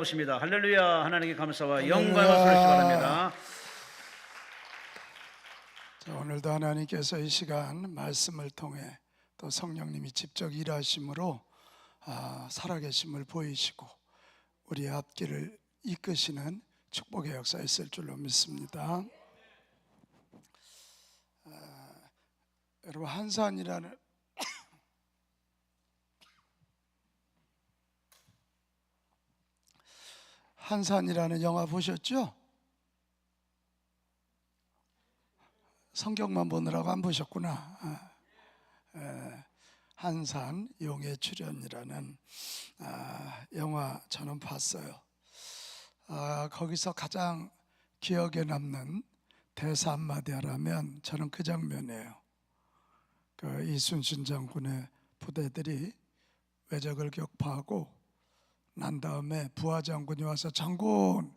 오십니다. 할렐루야. 하나님께 감사와 영광을 돌리시기 바랍니다. 자, 오늘도 하나님께서 이 시간 말씀을 통해 또 성령님이 직접 일하심으로 살아계심을 보이시고 우리의 앞길을 이끄시는 축복의 역사 있을 줄로 믿습니다. 여러분, 한산이라는 영화 보셨죠? 성경만 보느라고 안 보셨구나. 한산 용의 출현이라는 영화 저는 봤어요. 거기서 가장 기억에 남는 대사 한마디 하라면 저는 그 장면이에요. 그 이순신 장군의 부대들이 왜적을 격파하고 난 다음에 부하 장군이 와서 장군,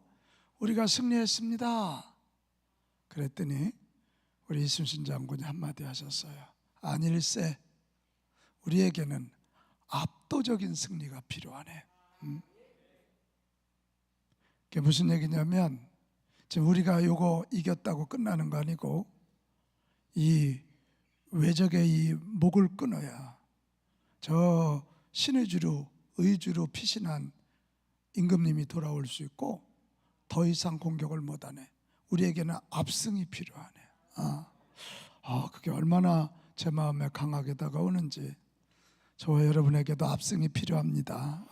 우리가 승리했습니다. 그랬더니 우리 이순신 장군이 한마디 하셨어요. 아닐세, 우리에게는 압도적인 승리가 필요하네. 그게 무슨 얘기냐면 지금 우리가 요거 이겼다고 끝나는 거 아니고 이 왜적의 이 목을 끊어야 저 신의 주로 의주로 피신한 임금님이 돌아올 수 있고 더 이상 공격을 못하네. 우리에게는 압승이 필요하네. 그게 얼마나 제 마음에 강하게 다가오는지. 저와 여러분에게도 압승이 필요합니다.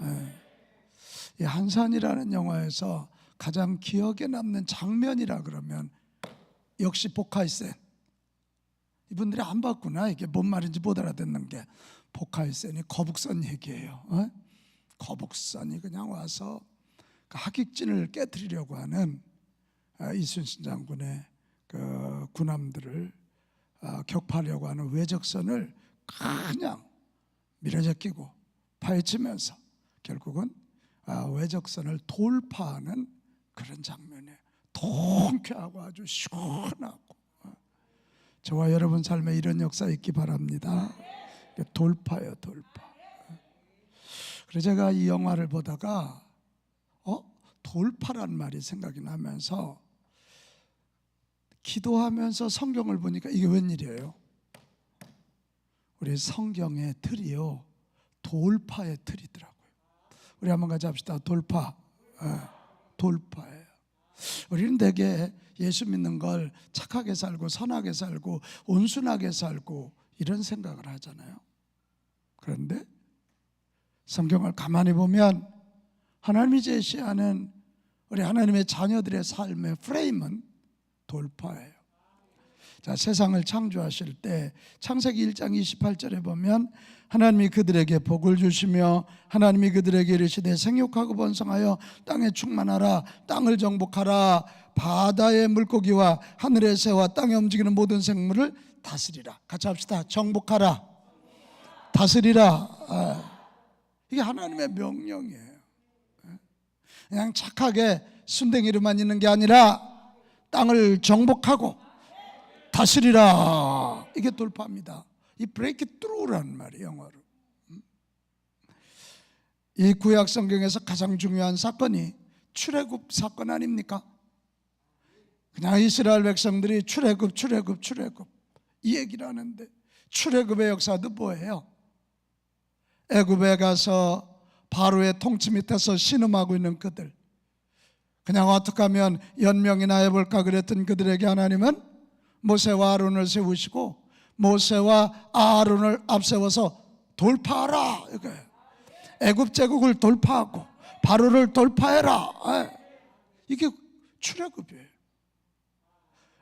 이 한산이라는 영화에서 가장 기억에 남는 장면이라 그러면 역시 보카이센. 이분들이 안 봤구나. 이게 뭔 말인지 못 알아듣는 게. 보카이센이 거북선 얘기예요. 거북선이 그냥 와서 그 하객진을 깨뜨리려고 하는 이순신 장군의 그 군함들을 격파하려고 하는 왜적선을 그냥 밀어제끼고 파헤치면서 결국은 왜적선을 돌파하는 그런 장면이에요. 통쾌하고 아주 시원하고. 저와 여러분 삶에 이런 역사 있기 바랍니다. 돌파예요, 돌파. 그래서 제가 이 영화를 보다가 돌파란 말이 생각이 나면서 기도하면서 성경을 보니까 이게 웬일이에요? 우리 성경의 틀이요, 돌파의 틀이더라고요. 우리 한번 같이 합시다. 돌파. 돌파예요. 우리는 되게 예수 믿는 걸 착하게 살고 선하게 살고 온순하게 살고 이런 생각을 하잖아요. 그런데 성경을 가만히 보면 하나님이 제시하는 우리 하나님의 자녀들의 삶의 프레임은 돌파예요. 자, 세상을 창조하실 때 창세기 1장 28절에 보면 하나님이 그들에게 복을 주시며 하나님이 그들에게 이르시되 생육하고 번성하여 땅에 충만하라, 땅을 정복하라, 바다의 물고기와 하늘의 새와 땅에 움직이는 모든 생물을 다스리라. 같이 합시다. 정복하라, 다스리라. 이게 하나님의 명령이에요. 그냥 착하게 순댕이로만 있는 게 아니라 땅을 정복하고 다스리라. 이게 돌파입니다. 이 break through라는 말이에요, 영어로. 이 구약 성경에서 가장 중요한 사건이 출애굽 사건 아닙니까? 그냥 이스라엘 백성들이 출애굽 이 얘기를 하는데 출애굽의 역사도 뭐예요? 애굽에 가서 바로의 통치 밑에서 신음하고 있는 그들, 그냥 어떻게 하면 연명이나 해볼까 그랬던 그들에게 하나님은 모세와 아론을 세우시고 모세와 아론을 앞세워서 돌파하라, 이거예요. 애굽 제국을 돌파하고 바로를 돌파해라. 이게 출애굽이에요.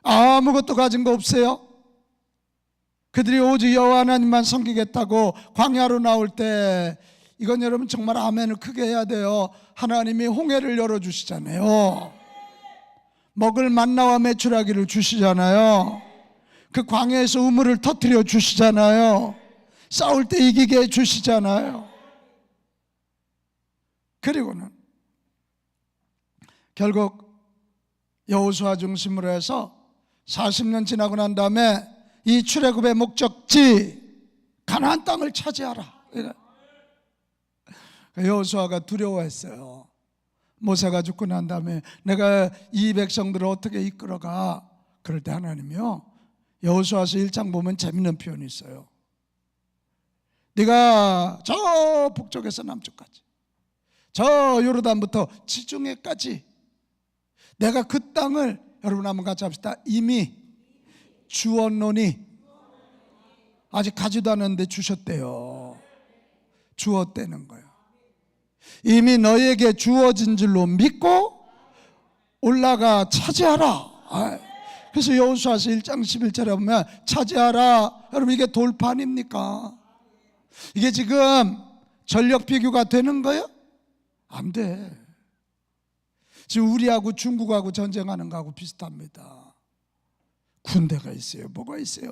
아무것도 가진 거 없어요. 그들이 오직 여호와 하나님만 섬기겠다고 광야로 나올 때, 이건 여러분 정말 아멘을 크게 해야 돼요. 하나님이 홍해를 열어주시잖아요. 먹을 만나와 메추라기를 주시잖아요. 그 광야에서 우물을 터뜨려 주시잖아요. 싸울 때 이기게 해주시잖아요. 그리고는 결국 여호수아 중심으로 해서 40년 지나고 난 다음에 이 출애굽의 목적지 가나안 땅을 차지하라. 여호수아가 두려워했어요. 모세가 죽고 난 다음에 내가 이 백성들을 어떻게 이끌어가? 그럴 때 하나님이요, 여호수아서 1장 보면 재밌는 표현이 있어요. 네가 저 북쪽에서 남쪽까지, 저 요르단부터 지중해까지 내가 그 땅을, 여러분 한번 같이 합시다. 이미 주었노니, 아직 가지도 않았는데 주셨대요. 주었다는 거예요. 이미 너에게 주어진 줄로 믿고 올라가 차지하라. 그래서 여호수아서 1장 11절에 보면 차지하라. 여러분 이게 돌판입니까? 이게 지금 전력 비교가 되는 거예요? 안 돼. 지금 우리하고 중국하고 전쟁하는 거하고 비슷합니다. 군대가 있어요. 뭐가 있어요?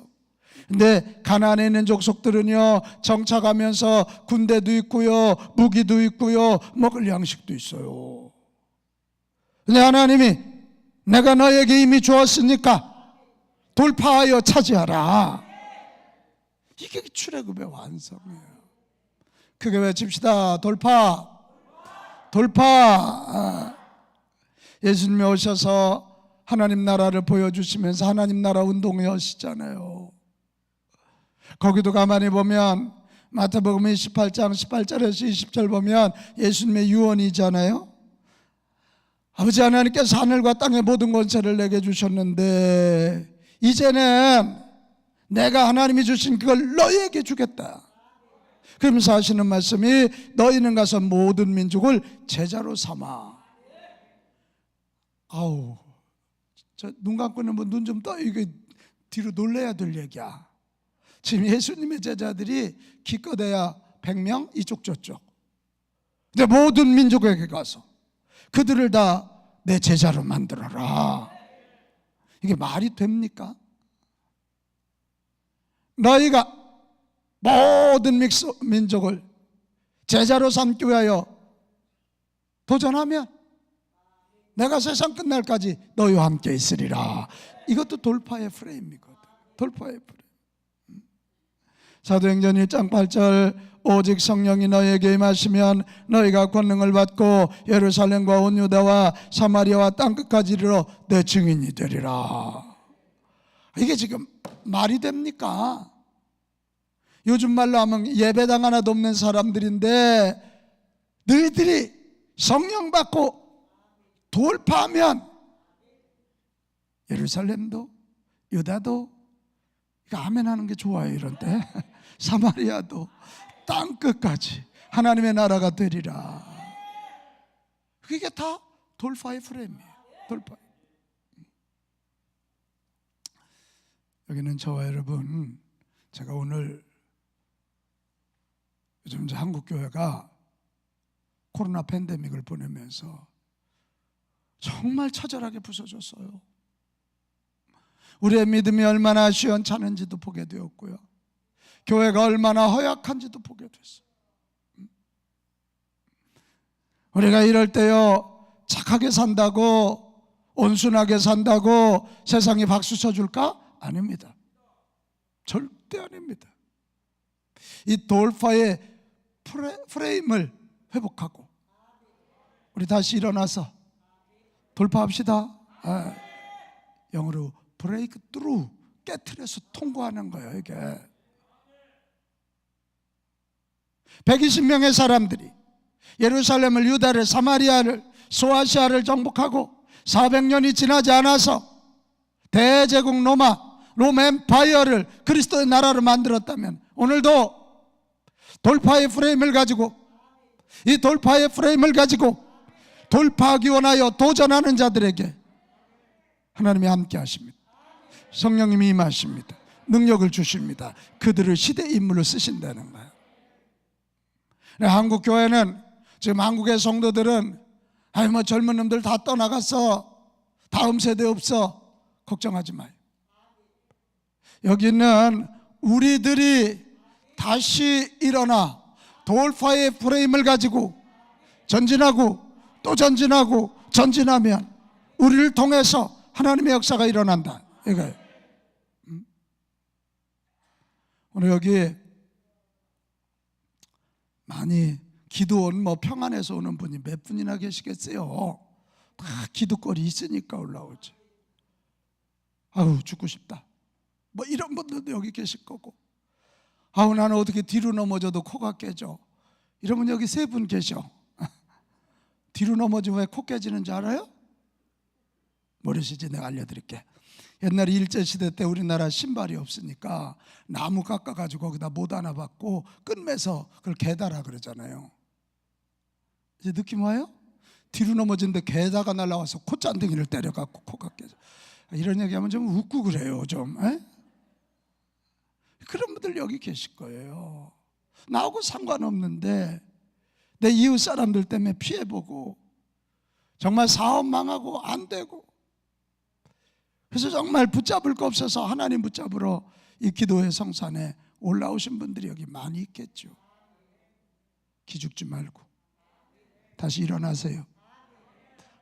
근데 가나안에 있는 족속들은요, 정착하면서 군대도 있고요, 무기도 있고요, 먹을 양식도 있어요. 근데 하나님이 내가 너에게 이미 주었으니까 돌파하여 차지하라. 이게 출애굽의 완성이에요. 크게 외칩시다. 돌파, 돌파. 예수님이 오셔서 하나님 나라를 보여주시면서 하나님 나라 운동회 하시잖아요. 거기도 가만히 보면 마태복음 28장 18절에서 20절 보면 예수님의 유언이잖아요. 아버지 하나님께서 하늘과 땅의 모든 권세를 내게 주셨는데 이제는 내가 하나님이 주신 그걸 너희에게 주겠다. 그러면서 하시는 말씀이 너희는 가서 모든 민족을 제자로 삼아. 아우, 저 눈 감고 있는 분 눈 좀 떠. 이게 뒤로 놀래야 될 얘기야. 지금 예수님의 제자들이 기껏해야 100명 이쪽 저쪽. 근데 모든 민족에게 가서 그들을 다 내 제자로 만들어라. 이게 말이 됩니까? 너희가 모든 민족을 제자로 삼기 위하여 도전하면 내가 세상 끝날까지 너희와 함께 있으리라. 이것도 돌파의 프레임이거든. 돌파의 프레임. 사도행전 1장 8절 오직 성령이 너희에게 임하시면 너희가 권능을 받고 예루살렘과 온 유다와 사마리아와 땅끝까지 이르러 내 증인이 되리라. 이게 지금 말이 됩니까? 요즘 말로 하면 예배당 하나도 없는 사람들인데 너희들이 성령 받고 돌파하면 예루살렘도 유다도, 이거 아멘 하는 게 좋아요 이런 때, 사마리아도 땅끝까지 하나님의 나라가 되리라. 그게 다 돌파의 프레임이에요. 돌파. 여기는 저와 여러분, 제가 오늘 요즘 이제 한국 교회가 코로나 팬데믹을 보내면서 정말 처절하게 부서졌어요. 우리의 믿음이 얼마나 시원찮은지도 보게 되었고요, 교회가 얼마나 허약한지도 보게 됐어요. 우리가 이럴 때요, 착하게 산다고, 온순하게 산다고 세상이 박수 쳐줄까? 아닙니다. 절대 아닙니다. 이 돌파의 프레임을 회복하고 우리 다시 일어나서 돌파합시다. 영어로 브레이크 트루, 깨트려서 통과하는 거예요. 이게 120명의 사람들이 예루살렘을, 유다를, 사마리아를, 소아시아를 정복하고 400년이 지나지 않아서 대제국 로마 엠파이어를 그리스도의 나라로 만들었다면 오늘도 돌파의 프레임을 가지고, 이 돌파의 프레임을 가지고 돌파하기 원하여 도전하는 자들에게 하나님이 함께 하십니다. 성령님이 임하십니다. 능력을 주십니다. 그들을 시대 인물로 쓰신다는 거예요. 한국 교회는, 지금 한국의 성도들은 뭐 젊은 놈들 다 떠나갔어, 다음 세대 없어, 걱정하지 마요. 여기는 우리들이 다시 일어나 돌파의 프레임을 가지고 전진하고 또 전진하고 전진하면 우리를 통해서 하나님의 역사가 일어난다, 이거예요. 오늘 여기 많이 기도원 뭐 평안에서 오는 분이 몇 분이나 계시겠어요? 다 기도거리 있으니까 올라오지. 아우 죽고 싶다 뭐 이런 분들도 여기 계실 거고, 아우 나는 어떻게 뒤로 넘어져도 코가 깨져, 이런 분 여기 3분 계셔. 뒤로 넘어지면 왜 코 깨지는 줄 알아요? 모르시지? 내가 알려드릴게. 옛날에 일제시대 때 우리나라 신발이 없으니까 나무 깎아가지고 거기다 못 하나 박고 끝매서 그걸 개다라 그러잖아요. 이제 느낌 와요? 뒤로 넘어지는데 개다가 날라와서 콧잔등이를 때려갖고 코가 깨져. 이런 얘기하면 좀 웃고 그래요 좀. 에? 그런 분들 여기 계실 거예요. 나하고 상관없는데 내 이웃 사람들 때문에 피해보고 정말 사업 망하고 안 되고, 그래서 정말 붙잡을 거 없어서 하나님 붙잡으러 이 기도의 성산에 올라오신 분들이 여기 많이 있겠죠. 기죽지 말고 다시 일어나세요.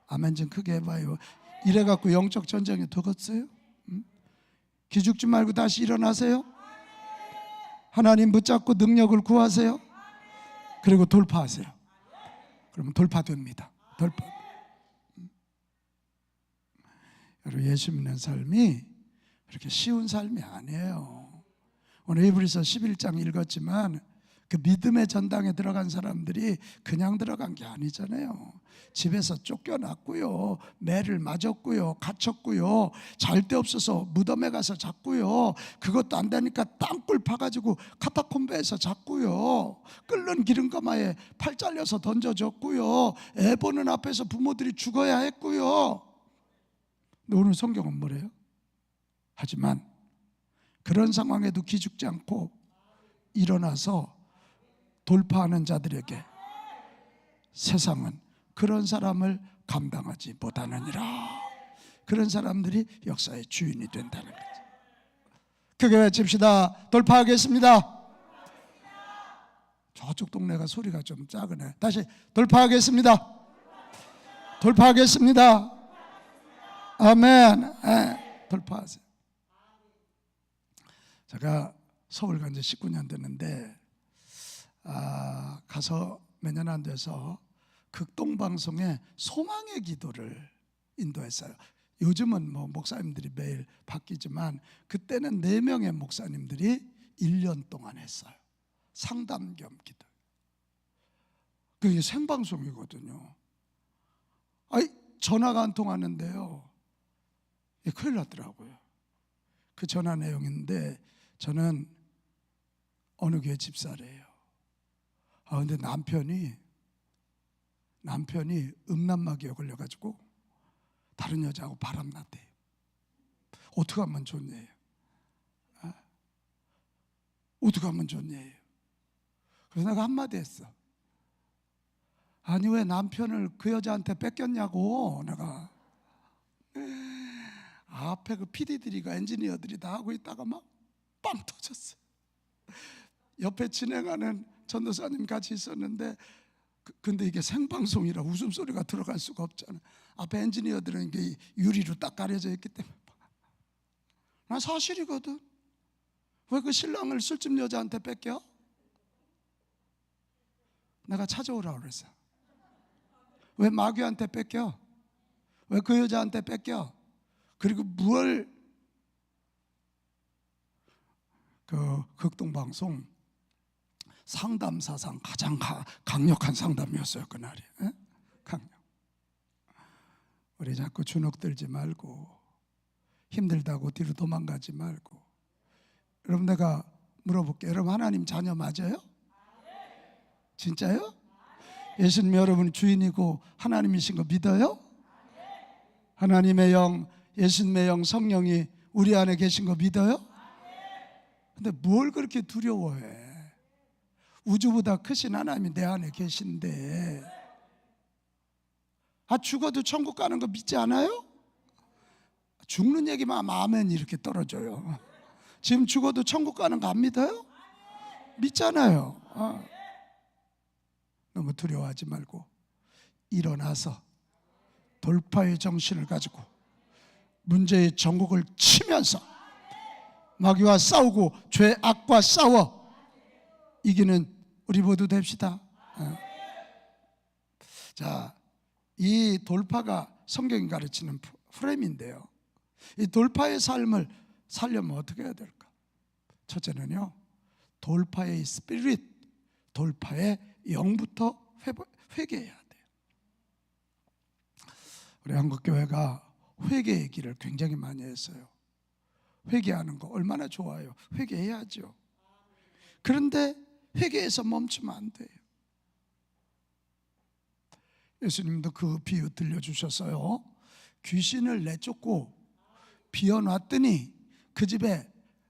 아멘 좀 크게 해봐요. 이래갖고 영적 전쟁에 들었어요? 기죽지 말고 다시 일어나세요. 하나님 붙잡고 능력을 구하세요. 그리고 돌파하세요. 그러면 돌파됩니다. 돌파. 여러분, 예수 믿는 삶이 그렇게 쉬운 삶이 아니에요. 오늘 히브리서 11장 읽었지만 그 믿음의 전당에 들어간 사람들이 그냥 들어간 게 아니잖아요. 집에서 쫓겨났고요, 매를 맞았고요, 갇혔고요, 잘 데 없어서 무덤에 가서 잤고요, 그것도 안 되니까 땅굴 파가지고 카타콤베에서 잤고요, 끓는 기름가마에 팔 잘려서 던져졌고요, 애 보는 앞에서 부모들이 죽어야 했고요. 근데 오늘 성경은 뭐래요? 하지만 그런 상황에도 기죽지 않고 일어나서 돌파하는 자들에게 세상은 그런 사람을 감당하지 못하느니라. 그런 사람들이 역사의 주인이 된다는 거죠. 크게 외칩시다. 돌파하겠습니다. 저쪽 동네가 소리가 좀 작으네. 다시 돌파하겠습니다. 돌파하겠습니다. 아멘. 돌파하세요. 제가 서울 간 지 19년 됐는데 가서 몇 년 안 돼서 극동방송에 소망의 기도를 인도했어요. 요즘은 뭐 목사님들이 매일 바뀌지만 그때는 4명의 목사님들이 1년 동안 했어요. 상담 겸 기도. 그게 생방송이거든요. 전화가 안 통하는데요, 큰일 났더라고요. 그 전화 내용인데 저는 어느 교회 집사래요. 근데 남편이 음란마귀에 걸려가지고 다른 여자하고 바람났대요. 어떻게 하면 좋냐예요. 어떻게 하면 좋냐예요. 그래서 내가 한마디 했어. 아니 왜 남편을 그 여자한테 뺏겼냐고. 내가 앞에 그 PD들이가 엔지니어들이 다 하고 있다가 막 빵 터졌어. 옆에 진행하는 전도사님 같이 있었는데 근데 이게 생방송이라 웃음소리가 들어갈 수가 없잖아. 앞에 엔지니어들은 이게 유리로 딱 가려져 있기 때문에. 난 사실이거든. 왜 그 신랑을 술집 여자한테 뺏겨? 내가 찾아오라고 그랬어. 왜 마귀한테 뺏겨? 왜 그 여자한테 뺏겨? 그리고 뭘 그 극동방송 상담사상 가장 강력한 상담이었어요 그날이. 강력. 우리 자꾸 주눅 들지 말고 힘들다고 뒤로 도망가지 말고. 여러분 내가 물어볼게요. 여러분 하나님 자녀 맞아요? 진짜요? 예수님 여러분 주인이고 하나님이신 거 믿어요? 하나님의 영, 예수님의 영, 성령이 우리 안에 계신 거 믿어요? 근데 뭘 그렇게 두려워해? 우주보다 크신 하나님이 내 안에 계신데. 죽어도 천국 가는 거 믿지 않아요? 죽는 얘기만 하면 아멘 이렇게 떨어져요. 지금 죽어도 천국 가는 거 안 믿어요? 믿잖아요. 너무 두려워하지 말고 일어나서 돌파의 정신을 가지고 문제의 전국을 치면서 마귀와 싸우고 죄 악과 싸워 이기는 우리 모두 됩시다. 자, 이 돌파가 성경이 가르치는 프레임인데요. 이 돌파의 삶을 살려면 어떻게 해야 될까? 첫째는요, 돌파의 스피릿, 돌파의 영부터 회개해야 돼요. 우리 한국교회가 회개의 길을 굉장히 많이 했어요. 회개하는 거 얼마나 좋아요. 회개해야죠. 그런데 회개에서 멈추면 안 돼요. 예수님도 그 비유 들려주셨어요. 귀신을 내쫓고 비워놨더니 그 집에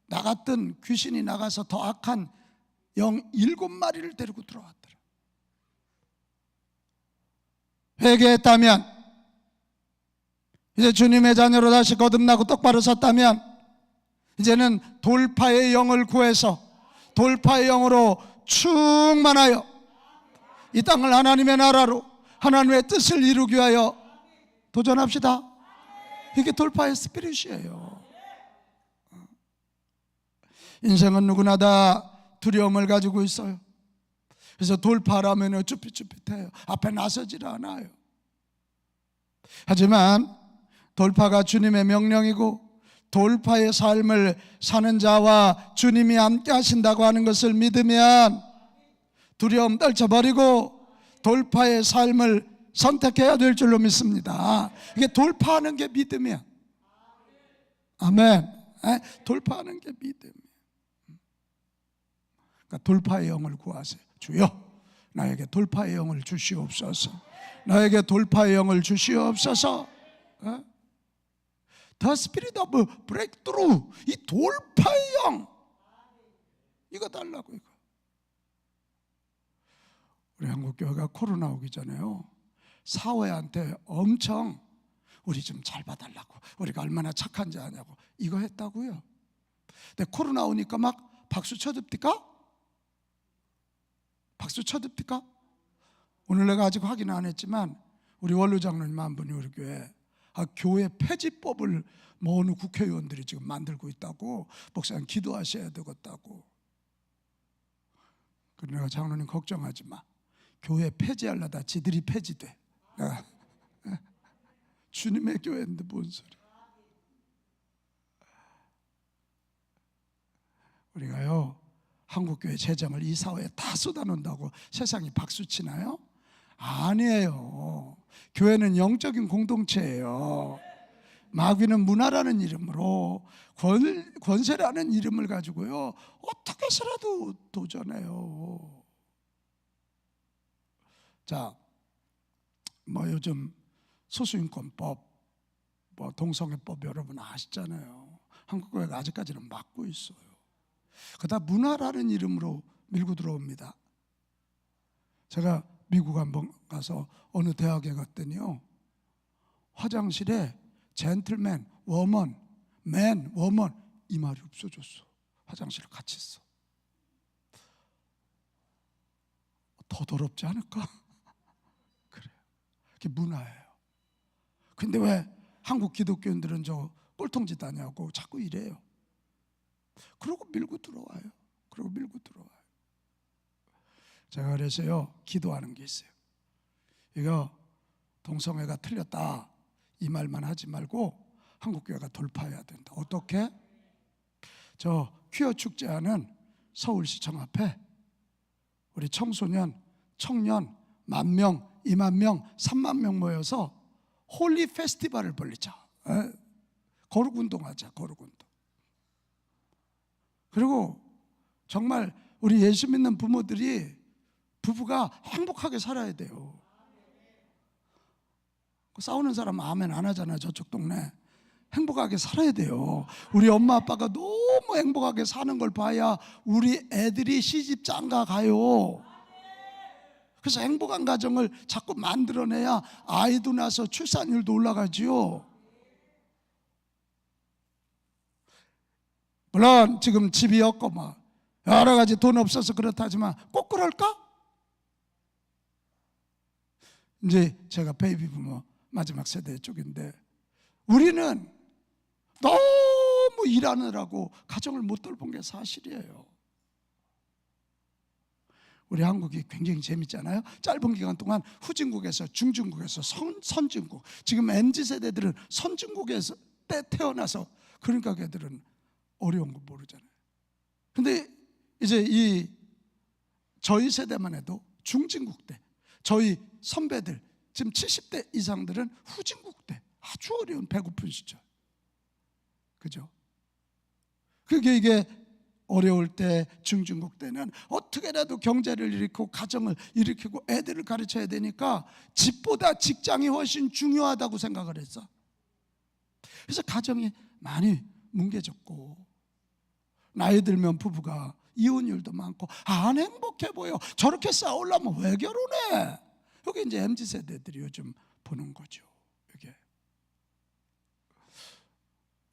나갔던 귀신이 나가서 더 악한 영 7마리를 데리고 들어왔더라. 회개했다면, 이제 주님의 자녀로 다시 거듭나고 똑바로 섰다면, 이제는 돌파의 영을 구해서 돌파의 영으로 충만하여 이 땅을 하나님의 나라로, 하나님의 뜻을 이루기 위하여 도전합시다. 이게 돌파의 스피릿이에요. 인생은 누구나 다 두려움을 가지고 있어요. 그래서 돌파라면 쭈삣쭈삣해요. 앞에 나서질 않아요. 하지만 돌파가 주님의 명령이고 돌파의 삶을 사는 자와 주님이 함께 하신다고 하는 것을 믿으면 두려움 떨쳐버리고 돌파의 삶을 선택해야 될 줄로 믿습니다. 이게 돌파하는 게 믿음이야. 아멘. 돌파하는 게 믿음이야. 그러니까 돌파의 영을 구하세요. 주여, 나에게 돌파의 영을 주시옵소서. 나에게 돌파의 영을 주시옵소서. The spirit of breakthrough, 이 돌파의 영, 이거 달라고. 이거 우리 한국교회가 코로나 오기 전에요, 사회한테 엄청 우리 좀 잘 봐달라고, 우리가 얼마나 착한지 아냐고 이거 했다고요. 근데 코로나 오니까 막 박수 쳐듭니까? 박수 쳐듭니까? 오늘 내가 아직 확인 안 했지만 우리 원로 장로님 한 분이 우리 교회 폐지법을 뭐 어느 국회의원들이 지금 만들고 있다고, 목사님 기도하셔야 되겠다고. 그래 내가 장로님 걱정하지 마, 교회 폐지하려다 지들이 폐지돼. 주님의 교회인데 뭔 소리. 우리가요 한국교회 재정을 이 사회에 다 쏟아놓는다고 세상이 박수치나요? 아니에요. 교회는 영적인 공동체예요. 마귀는 문화라는 이름으로, 권세라는 이름을 가지고요 어떻게 해서라도 도전해요. 자, 뭐 요즘 소수인권법, 뭐 동성애법 여러분 아시잖아요. 한국교회가 아직까지는 막고 있어요. 그다 문화라는 이름으로 밀고 들어옵니다. 제가 미국 한번 가서 어느 대학에 갔더니요, 화장실에 젠틀맨, 워먼, 맨, 워먼 이 말이 없어졌어. 화장실을 같이 써. 더 더럽지 않을까? 그래요. 그게 문화예요. 근데 왜 한국 기독교인들은 저 꼴통짓 하냐고 자꾸 이래요. 그러고 밀고 들어와요. 그러고 밀고 들어와요. 제가 그래서요 기도하는 게 있어요. 이거 동성애가 틀렸다 이 말만 하지 말고 한국교회가 돌파해야 된다. 어떻게? 저 퀴어 축제하는 서울시청 앞에 우리 청소년, 청년 10,000명, 20,000명, 30,000명 모여서 홀리 페스티벌을 벌리자. 거룩운동하자. 거룩운동. 그리고 정말 우리 예수 믿는 부부가 행복하게 살아야 돼요. 싸우는 사람은 아멘 안 하잖아요. 저쪽 동네 행복하게 살아야 돼요. 우리 엄마 아빠가 너무 행복하게 사는 걸 봐야 우리 애들이 시집 장가 가요. 그래서 행복한 가정을 자꾸 만들어내야 아이도 나서 출산율도 올라가지요. 물론 지금 집이 없고 뭐 여러 가지 돈 없어서 그렇다지만 꼭 그럴까? 이제 제가 베이비 부모 마지막 세대 쪽인데 우리는 너무 일하느라고 가정을 못 돌본 게 사실이에요. 우리 한국이 굉장히 재밌잖아요. 짧은 기간 동안 후진국에서 중진국에서 선진국, 지금 MZ세대들은 선진국에서 때 태어나서, 그러니까 걔들은 어려운 거 모르잖아요. 근데 이제 저희 세대만 해도 중진국 때, 저희 선배들 지금 70대 이상들은 후진국 때 아주 어려운 배고픈 시절, 그죠? 그게 이게 어려울 때, 중진국 때는 어떻게라도 경제를 일으키고 가정을 일으키고 애들을 가르쳐야 되니까 집보다 직장이 훨씬 중요하다고 생각을 했어. 그래서 가정이 많이 뭉개졌고, 나이 들면 부부가 이혼율도 많고, 안 행복해 보여. 저렇게 싸우려면 왜 결혼해? 여기 이제 MZ세대들이 요즘 보는 거죠. 이게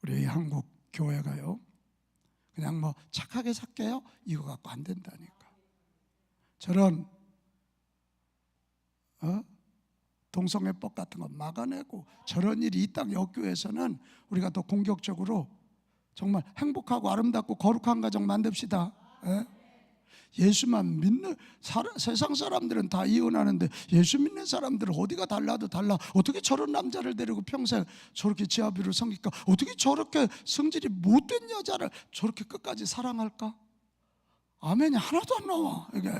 우리 한국 교회가요, 그냥 뭐 착하게 살게요 이거 갖고 안 된다니까. 저런 동성애법 같은 거 막아내고, 저런 일이 이 땅 역교회에서는 우리가 더 공격적으로 정말 행복하고 아름답고 거룩한 가정 만듭시다. 예수만 믿는 세상 사람들은 다 이혼하는데 예수 믿는 사람들은 어디가 달라도 달라. 어떻게 저런 남자를 데리고 평생 저렇게 지하비를 섬길까? 어떻게 저렇게 성질이 못된 여자를 저렇게 끝까지 사랑할까? 아멘이 하나도 안 나와. 이게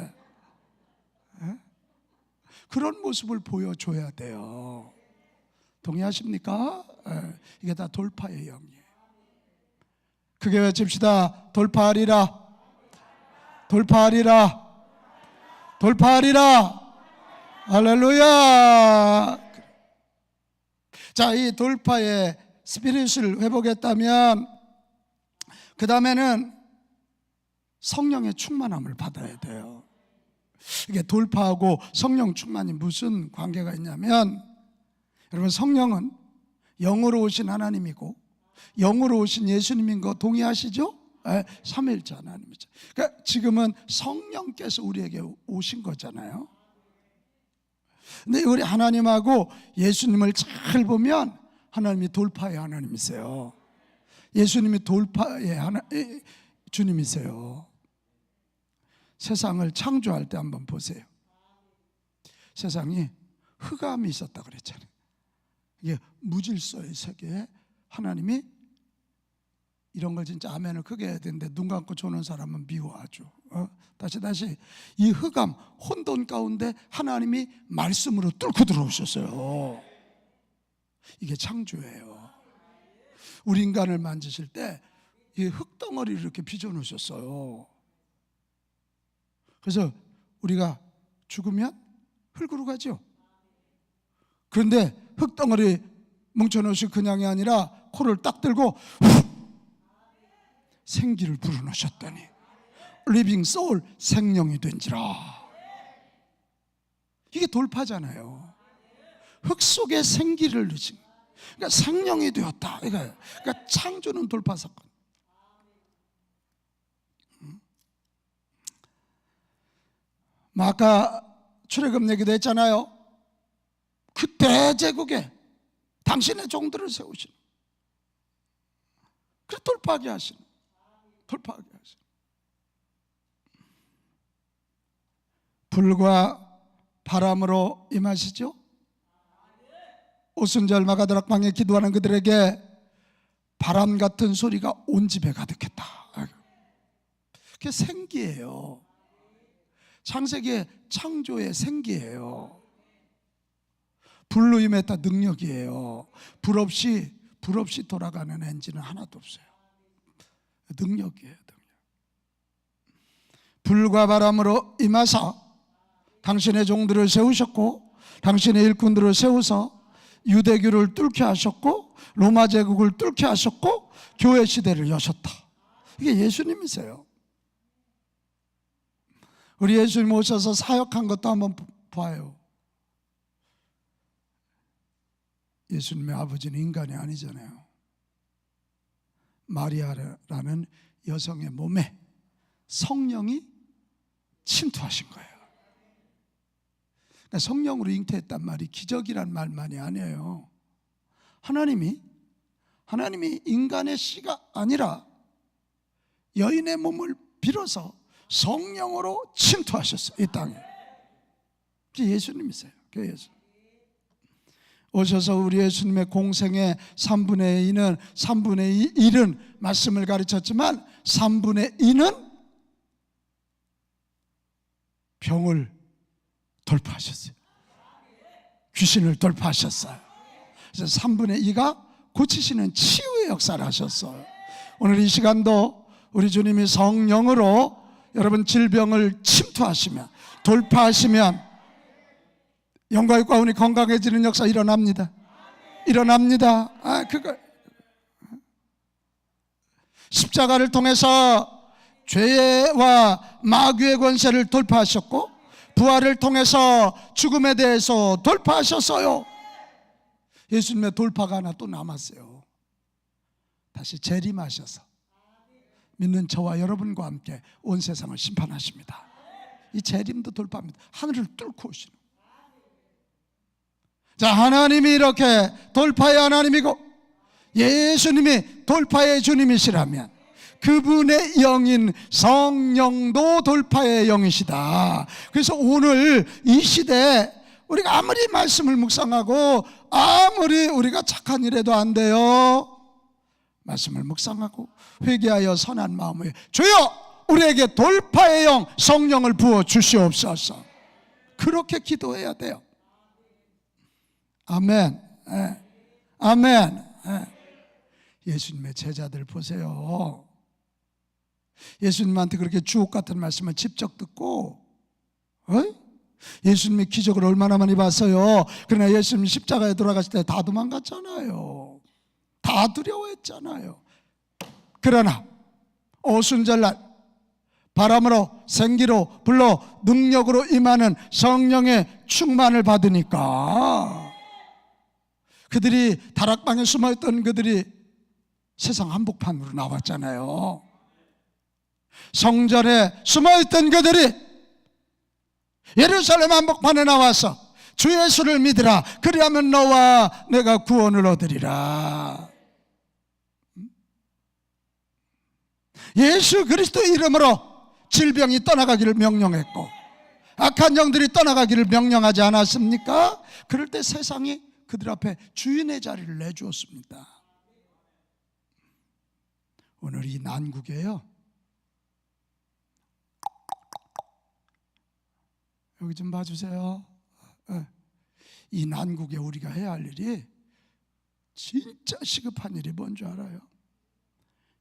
그런 모습을 보여줘야 돼요. 동의하십니까? 이게 다 돌파의 영이에요. 크게 외칩시다. 돌파하리라, 돌파하리라, 돌파하리라. 할렐루야. 자, 이 돌파의 스피릿을 회복했다면 그 다음에는 성령의 충만함을 받아야 돼요. 이게 돌파하고 성령 충만이 무슨 관계가 있냐면, 여러분, 성령은 영으로 오신 하나님이고 영으로 오신 예수님인 거 동의하시죠? 삼위일체 하나님이죠. 그러니까 지금은 성령께서 우리에게 오신 거잖아요. 근데 우리 하나님하고 예수님을 잘 보면 하나님이 돌파의 하나님이세요. 예수님이 돌파의 주님이세요. 세상을 창조할 때 한번 보세요. 세상이 흑암이 있었다 그랬잖아요. 이게 무질서의 세계에 하나님이 이런 걸 진짜 아멘을 크게 해야 되는데 눈 감고 조는 사람은 미워하죠. 다시 이 흑암 혼돈 가운데 하나님이 말씀으로 뚫고 들어오셨어요. 이게 창조예요. 우리 인간을 만지실 때 이 흙덩어리를 이렇게 빚어놓으셨어요. 그래서 우리가 죽으면 흙으로 가죠. 그런데 흙덩어리 뭉쳐놓으시 그냥이 아니라 코를 딱 들고 생기를 불어넣으셨더니 리빙 소울, 생명이 된지라. 이게 돌파잖아요. 흙 속에 생기를 넣으신, 그러니까 생명이 되었다. 그러니까 창조는 돌파 사건. 아까 출애굽 얘기도 했잖아요. 그 대제국에 당신의 종들을 세우시는, 그 돌파하게 하시는, 돌파하게 하시는. 불과 바람으로 임하시죠. 오순절 마가다락방에 기도하는 그들에게 바람 같은 소리가 온 집에 가득했다. 그게 생기예요. 창세기의 창조의 생기예요. 불로 임했다 능력이에요. 불 없이 돌아가는 엔진은 하나도 없어요. 능력이에요, 능력. 불과 바람으로 임하사 당신의 종들을 세우셨고, 당신의 일꾼들을 세워서 유대교를 뚫게 하셨고, 로마 제국을 뚫게 하셨고, 교회 시대를 여셨다. 이게 예수님이세요. 우리 예수님 오셔서 사역한 것도 한번 봐요. 예수님의 아버지는 인간이 아니잖아요. 마리아라는 여성의 몸에 성령이 침투하신 거예요. 그러니까 성령으로 잉태했단 말이 기적이란 말만이 아니에요. 하나님이 인간의 씨가 아니라 여인의 몸을 빌어서 성령으로 침투하셨어요. 이 땅에. 그게 예수님이세요. 그게 예수. 오셔서 우리 예수님의 공생의 3분의 2는 3분의 1은 말씀을 가르쳤지만 3분의 2는 병을 돌파하셨어요. 귀신을 돌파하셨어요. 그래서 3분의 2가 고치시는 치유의 역사를 하셨어요. 오늘 이 시간도 우리 주님이 성령으로 여러분 질병을 침투하시면, 돌파하시면 영광의 가운데 건강해지는 역사 일어납니다. 일어납니다. 그거 십자가를 통해서 죄와 마귀의 권세를 돌파하셨고, 부활을 통해서 죽음에 대해서 돌파하셨어요. 예수님의 돌파가 하나 또 남았어요. 다시 재림하셔서 믿는 저와 여러분과 함께 온 세상을 심판하십니다. 이 재림도 돌파합니다. 하늘을 뚫고 오시는. 자, 하나님이 이렇게 돌파의 하나님이고 예수님이 돌파의 주님이시라면 그분의 영인 성령도 돌파의 영이시다. 그래서 오늘 이 시대에 우리가 아무리 말씀을 묵상하고 아무리 우리가 착한 일해도 안 돼요. 말씀을 묵상하고 회개하여 선한 마음에 주여 우리에게 돌파의 영 성령을 부어 주시옵소서. 그렇게 기도해야 돼요. 아멘. 아멘. 예수님의 제자들 보세요. 예수님한테 그렇게 주옥 같은 말씀을 직접 듣고 예수님의 기적을 얼마나 많이 봤어요. 그러나 예수님 십자가에 돌아가실 때 다 도망갔잖아요. 다 두려워했잖아요. 그러나 오순절날 바람으로 생기로 불로 능력으로 임하는 성령의 충만을 받으니까 그들이 다락방에 숨어있던 그들이 세상 한복판으로 나왔잖아요. 성전에 숨어있던 그들이 예루살렘 한복판에 나와서 주 예수를 믿으라. 그리하면 너와 내가 구원을 얻으리라. 예수 그리스도 이름으로 질병이 떠나가기를 명령했고 악한 영들이 떠나가기를 명령하지 않았습니까? 그럴 때 세상이 그들 앞에 주인의 자리를 내주었습니다. 오늘 이 난국에요, 여기 좀 봐주세요. 이 난국에 우리가 해야 할 일이 진짜 시급한 일이 뭔 줄 알아요?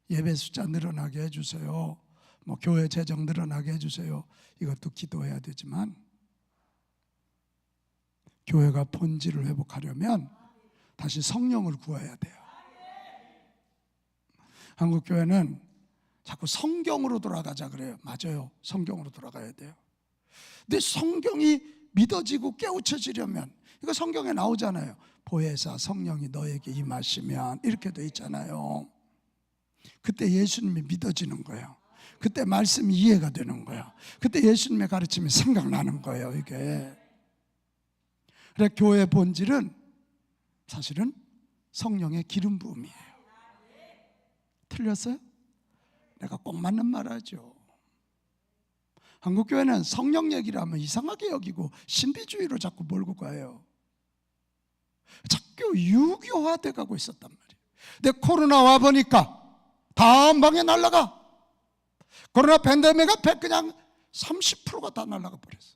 예배 숫자 늘어나게 해주세요. 뭐 교회 재정 늘어나게 해주세요. 이것도 기도해야 되지만 교회가 본질을 회복하려면 다시 성령을 구해야 돼요. 한국교회는 자꾸 성경으로 돌아가자 그래요. 맞아요. 성경으로 돌아가야 돼요. 근데 성경이 믿어지고 깨우쳐지려면 이거 성경에 나오잖아요. 보혜사 성령이 너에게 임하시면 이렇게 돼 있잖아요. 그때 예수님이 믿어지는 거예요. 그때 말씀이 이해가 되는 거예요. 그때 예수님의 가르침이 생각나는 거예요. 이게 그래, 교회의 본질은 사실은 성령의 기름 부음이에요. 틀렸어요? 내가 꼭 맞는 말 하죠. 한국교회는 성령 얘기를 하면 이상하게 여기고 신비주의로 자꾸 몰고 가요. 자꾸 유교화돼 가고 있었단 말이에요. 근데 코로나 와보니까 다 한 방에 날아가. 코로나 팬데믹 앞에 그냥 30%가 다 날아가 버렸어.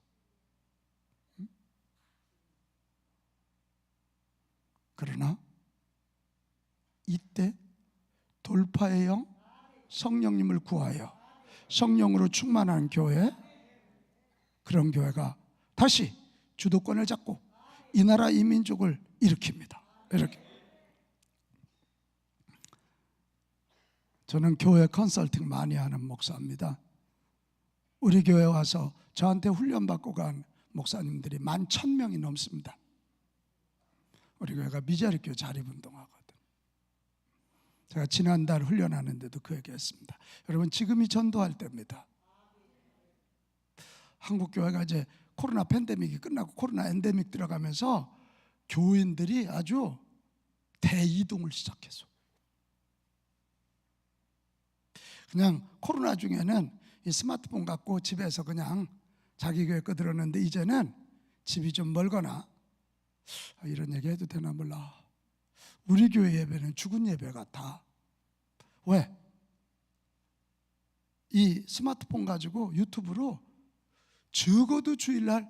그러나 이때 돌파의 영 성령님을 구하여 성령으로 충만한 교회, 그런 교회가 다시 주도권을 잡고 이 나라 이 민족을 일으킵니다. 이렇게. 저는 교회 컨설팅 많이 하는 목사입니다. 우리 교회 와서 저한테 훈련받고 간 목사님들이 11,000명이 넘습니다. 우리 교회가 미자립교 자립운동하거든. 제가 지난달 훈련하는데도 그 얘기했습니다. 여러분, 지금이 전도할 때입니다. 한국교회가 이제 코로나 팬데믹이 끝나고 코로나 엔데믹 들어가면서 교인들이 아주 대이동을 시작했어. 그냥 코로나 중에는 이 스마트폰 갖고 집에서 그냥 자기 교회 거 들었는데 이제는 집이 좀 멀거나, 이런 얘기 해도 되나 몰라, 우리 교회 예배는 죽은 예배 같아. 왜? 이 스마트폰 가지고 유튜브로 적어도 주일날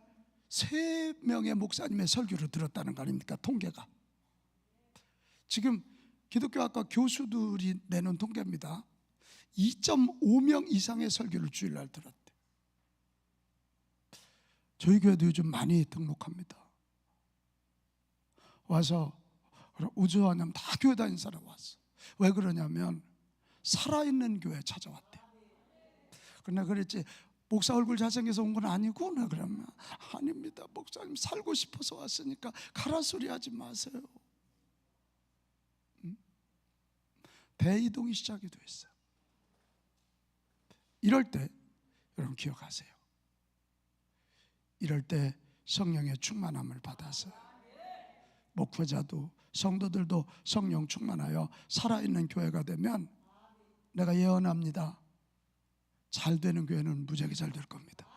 3명의 목사님의 설교를 들었다는 거 아닙니까? 통계가. 지금 기독교학과 교수들이 내놓은 통계입니다. 2.5명 이상의 설교를 주일날 들었대. 저희 교회도 요즘 많이 등록합니다. 와서 우주하냐면 다 교회 다니는 사람 왔어. 왜 그러냐면 살아있는 교회 찾아왔대. 그러나 그랬지, 목사 얼굴 잘생겨서 온 건 아니고, 나 그러면 아닙니다, 목사님 살고 싶어서 왔으니까 가라 소리 하지 마세요. 대이동이 시작이 됐어요. 이럴 때 여러분 기억하세요. 이럴 때 성령의 충만함을 받아서 목회자도 성도들도 성령 충만하여 살아있는 교회가 되면, 내가 예언합니다, 잘 되는 교회는 무지하게 잘 될 겁니다.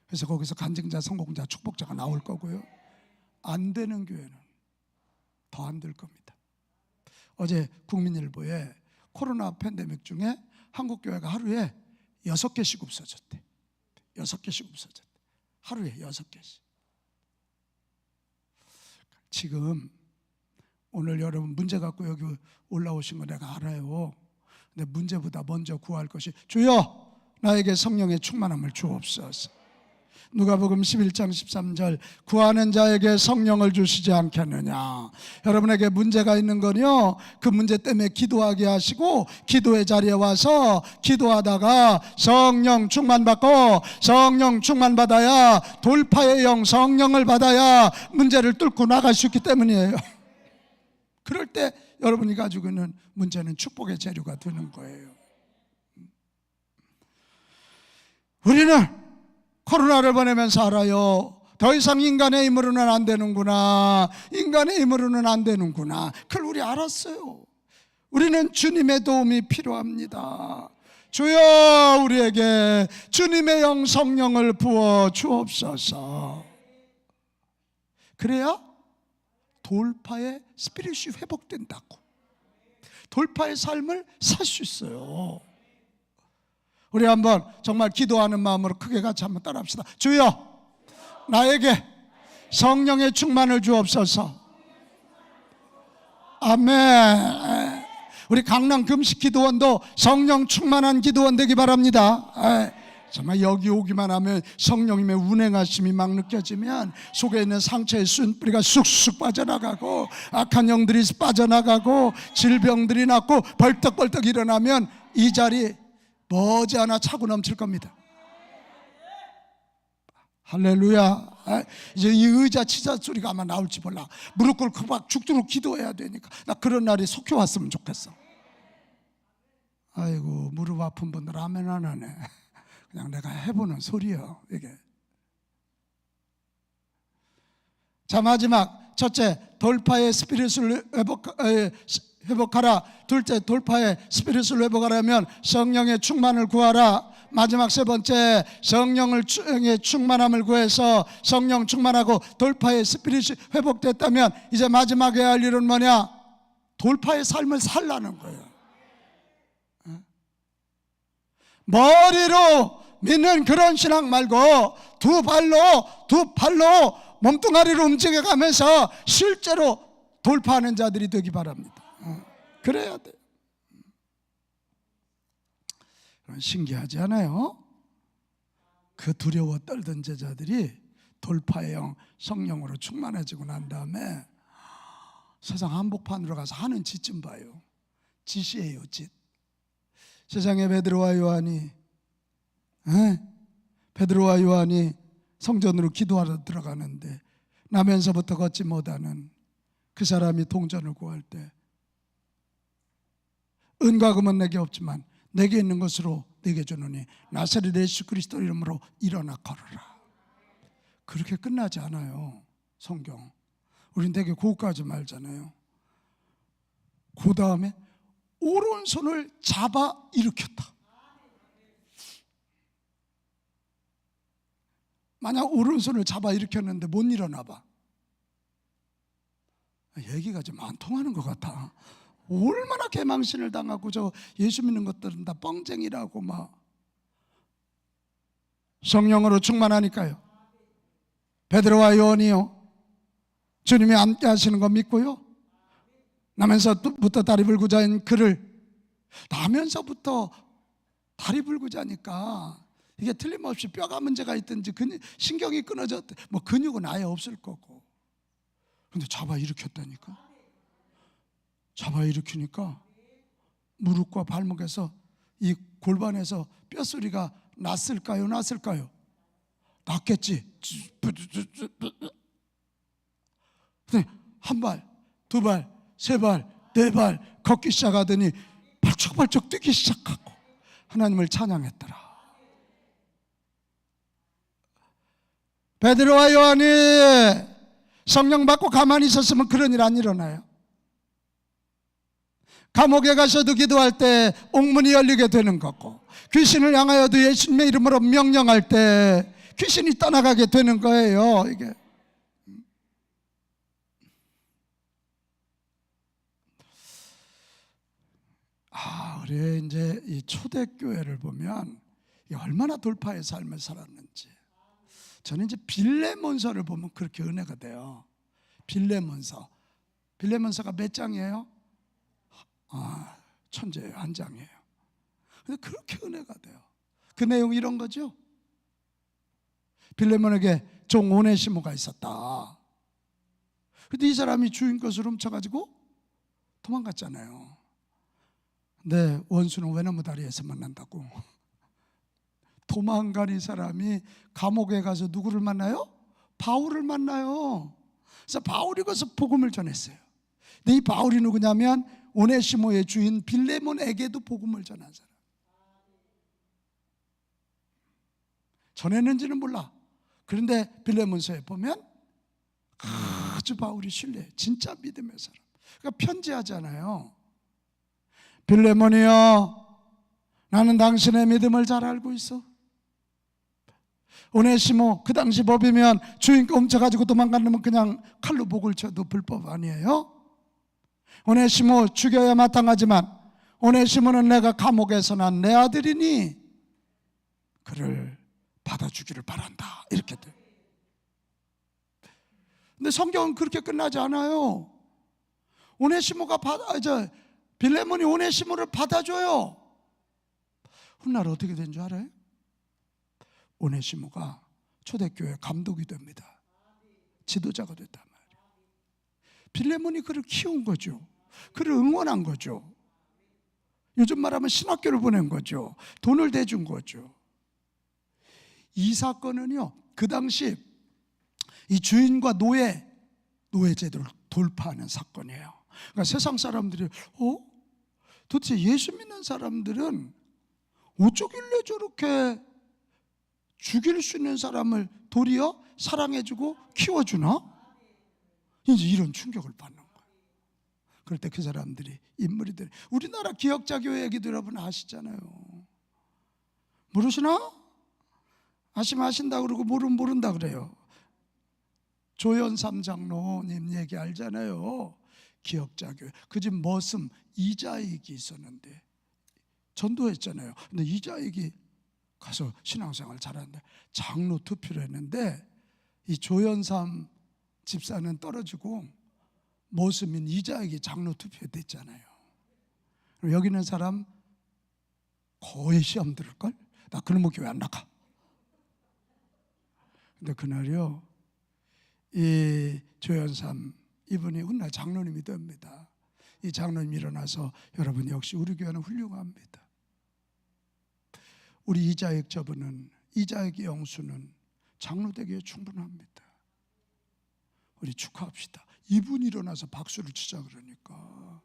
그래서 거기서 간증자, 성공자, 축복자가 나올 거고요, 안 되는 교회는 더 안 될 겁니다. 어제 국민일보에 코로나 팬데믹 중에 한국 교회가 하루에 6개씩 없어졌대. 6개씩 없어졌대. 하루에 6개씩. 지금 오늘 여러분 문제 갖고 여기 올라오신 거 내가 알아요. 근데 문제보다 먼저 구할 것이, 주여 나에게 성령의 충만함을 주옵소서. 누가복음 11장 13절, 구하는 자에게 성령을 주시지 않겠느냐. 여러분에게 문제가 있는 건요, 그 문제 때문에 기도하게 하시고 기도의 자리에 와서 기도하다가 성령 충만받고, 성령 충만받아야 돌파의 영 성령을 받아야 문제를 뚫고 나갈 수 있기 때문이에요. 그럴 때 여러분이 가지고 있는 문제는 축복의 재료가 되는 거예요. 우리는 코로나를 보내면서 알아요. 더 이상 인간의 힘으로는 안 되는구나. 인간의 힘으로는 안 되는구나. 그걸 우리 알았어요. 우리는 주님의 도움이 필요합니다. 주여 우리에게 주님의 영 성령을 부어 주옵소서. 그래야 돌파의 스피릿이 회복된다고. 돌파의 삶을 살 수 있어요. 우리 한번 정말 기도하는 마음으로 크게 같이 한번 따라합시다. 주여 나에게 성령의 충만을 주옵소서. 아멘. 우리 강남 금식 기도원도 성령 충만한 기도원 되기 바랍니다. 정말 여기 오기만 하면 성령님의 운행하심이 막 느껴지면 속에 있는 상처의 순뿌리가 쑥쑥 빠져나가고, 악한 영들이 빠져나가고, 질병들이 낫고, 벌떡벌떡 일어나면 이 자리 머지않아 차고 넘칠 겁니다. 할렐루야. 이제 이 의자 치자 소리가 아마 나올지 몰라. 무릎 꿇고 막 죽도록 기도해야 되니까. 나 그런 날이 속히 왔으면 좋겠어. 아이고, 무릎 아픈 분들 아멘 안 하네. 그냥 내가 해보는 소리요 이게. 자, 마지막 첫째, 돌파의 스피릿을 회복하라. 둘째, 돌파의 스피릿을 회복하려면 성령의 충만을 구하라. 마지막 세 번째, 성령의 충만함을 구해서 성령 충만하고 돌파의 스피릿이 회복됐다면 이제 마지막에 할 일은 뭐냐? 돌파의 삶을 살라는 거예요. 머리로 믿는 그런 신앙 말고 두 팔로 몸뚱아리로 움직여가면서 실제로 돌파하는 자들이 되기 바랍니다. 그래야 돼요. 신기하지 않아요? 그 두려워 떨던 제자들이 돌파의 영 성령으로 충만해지고 난 다음에 세상 한복판으로 가서 하는 짓 좀 봐요. 짓이에요, 짓. 세상에 베드로와 요한이 성전으로 기도하러 들어가는데 나면서부터 걷지 못하는 그 사람이 동전을 구할 때, 은과 금은 내게 없지만 내게 있는 것으로 내게 주노니 나사렛 예수 그리스도 이름으로 일어나 걸어라. 그렇게 끝나지 않아요, 성경. 우린 되게 그거까지 말잖아요. 그 다음에 오른손을 잡아 일으켰다. 만약 오른손을 잡아 일으켰는데 못 일어나 봐. 얘기가 좀 안 통하는 것 같아. 얼마나 개망신을 당하고 저 예수 믿는 것들은 다 뻥쟁이라고 막. 성령으로 충만하니까요. 베드로와 요한이요, 주님이 함께 하시는 거 믿고요, 나면서부터 다리 불고 자인 그를, 나면서부터 다리 불고 자니까 이게 틀림없이 뼈가 문제가 있든지 신경이 끊어졌든 뭐 근육은 아예 없을 거고, 근데 잡아 일으켰다니까. 잡아 일으키니까 무릎과 발목에서 이 골반에서 뼈소리가 났을까요? 났겠지. 한 발, 두 발, 세 발, 네 발 걷기 시작하더니 발쩍발쩍 뛰기 시작하고 하나님을 찬양했더라. 베드로와 요한이 성령 받고 가만히 있었으면 그런 일 안 일어나요. 감옥에 가서도 기도할 때 옥문이 열리게 되는 거고, 귀신을 향하여도 예수님의 이름으로 명령할 때 귀신이 떠나가게 되는 거예요. 이게 우리 이제 이 초대교회를 보면 얼마나 돌파의 삶을 살았는지, 저는 이제 빌레몬서를 보면 그렇게 은혜가 돼요. 빌레몬서가 몇 장이에요? 천재예요. 한 장이에요. 근데 그렇게 은혜가 돼요. 그 내용이 이런 거죠. 빌레몬에게 종 오네시모가 있었다. 근데 이 사람이 주인 것을 훔쳐가지고 도망갔잖아요. 근데 원수는 외나무 다리에서 만난다고. 도망간 이 사람이 감옥에 가서 누구를 만나요? 바울을 만나요. 그래서 바울이 가서 복음을 전했어요. 근데 이 바울이 누구냐면 오네시모의 주인 빌레몬에게도 복음을 전한 사람. 전했는지는 몰라. 그런데 빌레몬서에 보면 아주 바울이 신뢰해. 진짜 믿음의 사람. 그러니까 편지하잖아요. 빌레몬이여, 나는 당신의 믿음을 잘 알고 있어. 오네시모, 그 당시 법이면 주인 거 훔쳐가지고 도망간 놈은 그냥 칼로 목을 쳐도 불법 아니에요? 오네시모 죽여야 마땅하지만 오네시모는 내가 감옥에서 난 내 아들이니 그를 받아주기를 바란다. 이렇게 돼. 근데 성경은 그렇게 끝나지 않아요. 빌레몬이 오네시모를 받아줘요. 훗날 어떻게 된 줄 알아요? 오네시모가 초대교회 감독이 됩니다. 지도자가 됐단 말이에요. 빌레몬이 그를 키운 거죠. 그를 응원한 거죠. 요즘 말하면 신학교를 보낸 거죠. 돈을 대준 거죠. 이 사건은요, 그 당시 이 주인과 노예 제도를 돌파하는 사건이에요. 그러니까 세상 사람들이 도대체 예수 믿는 사람들은 어쩌길래 저렇게 죽일 수 있는 사람을 도리어 사랑해주고 키워주나? 이제 이런 충격을 받는 거예요. 그럴 때 그 사람들이 인물이 되는, 우리나라 기억자 교회 얘기도 여러분 아시잖아요. 모르시나? 아시면 아신다 그러고 모르면 모른다 그래요. 조연삼 장로님 얘기 알잖아요. 기억자 교회. 그 집 머슴 이자익이 있었는데 전도했잖아요. 근데 이자익이 가서 신앙생활 잘하는데 장로 투표를 했는데 이 조연삼 집사는 떨어지고 머슴인 이자익이 장로 투표됐잖아요. 여기 있는 사람 거의 시험 들을걸? 나 그놈의 교회 안 나가. 근데 그날요, 이 조연삼 이분이 훗날 장로님이 됩니다. 이 장로님 일어나서 여러분 역시 우리 교회는 훌륭합니다. 우리 이자익 저분은, 이자익의 영수는 장로 되기에 충분합니다. 우리 축하합시다. 이분이 일어나서 박수를 치자 그러니까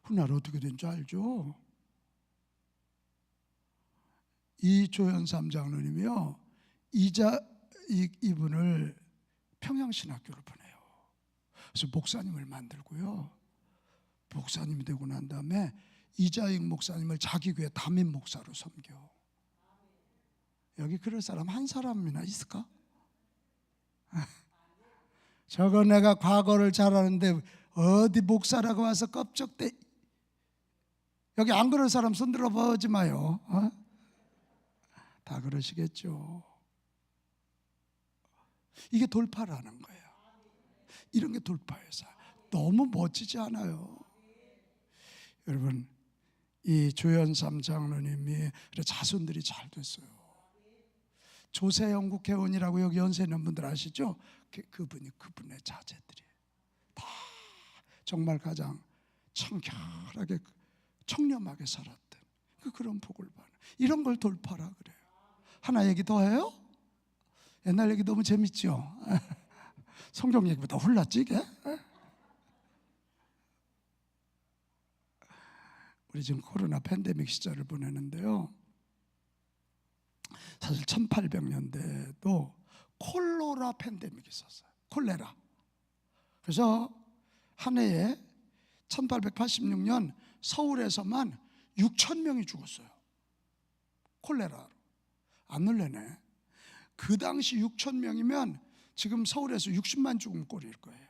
훗날 어떻게 된 줄 알죠? 이 조연삼 장로님이요, 이분을 평양신학교를 보내요. 그래서 목사님을 만들고요, 목사님이 되고 난 다음에 이자익 목사님을 자기 교회 담임 목사로 섬겨. 여기 그럴 사람 한 사람이나 있을까? 저거 내가 과거를 잘 아는데 어디 목사라고 와서 껍적대. 여기 안 그럴 사람 손 들어보지 마요. 다 그러시겠죠. 이게 돌파라는 거예요. 이런 게 돌파예요. 너무 멋지지 않아요? 여러분, 이 조연삼 장로님이 자손들이 잘 됐어요. 조세영 국회의원이라고 여기 연세 있는 분들 아시죠? 그분의 자제들이 다 정말 가장 청결하게 청렴하게 살았던 그런 복을 받는, 이런 걸 돌파라 그래요. 하나 얘기 더 해요? 옛날 얘기 너무 재밌죠? 성경 얘기보다 홀랐지 이게? 우리 지금 코로나 팬데믹 시절을 보내는데요, 사실 1800년대도 콜레라 팬데믹이 있었어요. 콜레라. 그래서 한 해에 1886년 서울에서만 6,000명이 죽었어요. 콜레라로. 안 놀래네. 그 당시 6,000명이면 지금 서울에서 60만 죽은 꼴일 거예요.